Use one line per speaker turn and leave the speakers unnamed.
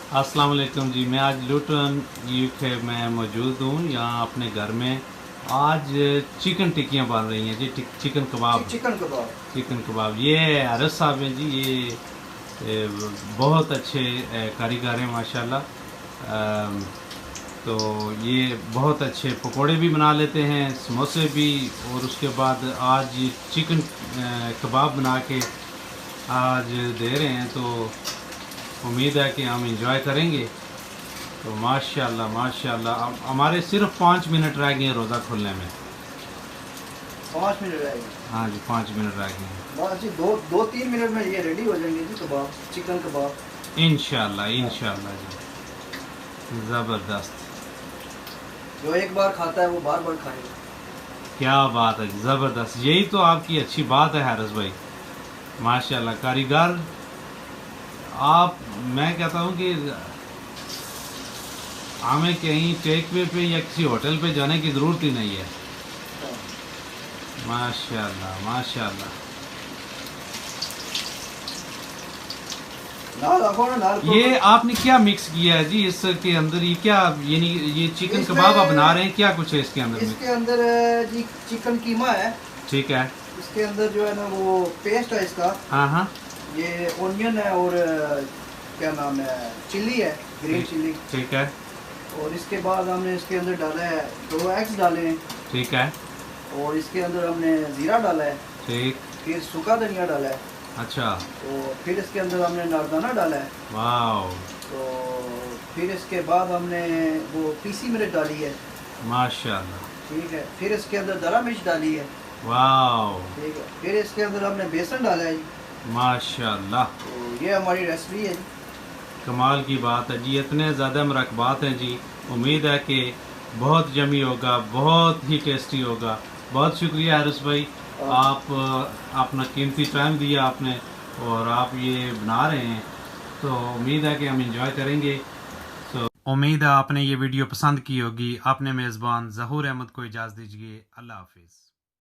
अस्सलाम वालेकुम जी। मैं आज लुटन यूके में मौजूद हूँ, यहाँ अपने घर में। आज चिकन टिक्कियाँ बन रही हैं जी, चिकन कबाब। चिकन कबाब ये अरस साहब हैं जी, ये बहुत अच्छे कारीगर हैं माशाल्लाह। तो ये बहुत अच्छे पकोड़े भी बना लेते हैं, समोसे भी, और उसके बाद आज ये चिकन कबाब बना के आज दे रहे हैं। तो उम्मीद है कि हम इंजॉय करेंगे। तो माशाल्लाह माशाल्लाह, हमारे सिर्फ 5 मिनट रह गए हैं रोज़ा खुलने में।
5 मिनट रह गए?
हाँ जी, 5 मिनट रह गए हैं।
बस जी, 2-3 मिनट में ये रेडी हो जाएंगे जी कबाब, चिकन कबाब।
इंशाल्लाह इंशाल्लाह जी, ज़बरदस्त।
जो एक बार खाता है वो बार बार खाएगा।
क्या बात है, ज़बरदस्त। यही तो आपकी अच्छी बात है हारिस भाई, माशाल्लाह कारीगर आप। मैं कहता हूँ कि हमें कहीं टेक वे पे या किसी होटल पे जाने की ज़रूरत ही नहीं है। माशाल्लाह माशाल्लाह। ये आपने क्या मिक्स किया है जी इसके अंदर? ये क्या, यानी ये चिकन कबाब आप बना रहे हैं, क्या कुछ है इसके अंदर?
इसके अंदर जी चिकन कीमा है।
ठीक है।
इसके अंदर जो है ना वो पेस्ट है इसका।
हाँ हाँ।
ये ओनियन है और क्या नाम है, चिल्ली है, ग्रीन चिल्ली।
ठीक है।
और इसके बाद हमने इसके अंदर डाला है 2 एग्स डाले हैं।
ठीक है।
और इसके अंदर हमने ज़ीरा डाला है।
ठीक।
फिर सूखा धनिया डाला है।
अच्छा।
तो फिर इसके अंदर हमने नारदाना डाला है।
वाह।
तो फिर इसके बाद हमने वो पीसी मिर्च डाली है।
माशाल्लाह।
ठीक है। फिर इसके अंदर दरा मिर्च डाली है।
वाह।
ठीक है। फिर इसके अंदर हमने बेसन डाला है जी।
माशाल्लाह।
तो ये हमारी रेसिपी है जी।
कमाल की बात है जी, इतने ज़्यादा मरकबात हैं जी। उम्मीद है कि बहुत यमी होगा, बहुत ही टेस्टी होगा। बहुत शुक्रिया हारिस भाई, आप अपना कीमती टाइम दिया आपने और आप ये बना रहे हैं। तो उम्मीद है कि हम इंजॉय करेंगे। तो उम्मीद है आपने ये वीडियो पसंद की होगी। अपने मेज़बान ज़हूर अहमद को इजाज़त दीजिए। अल्लाह हाफिज़।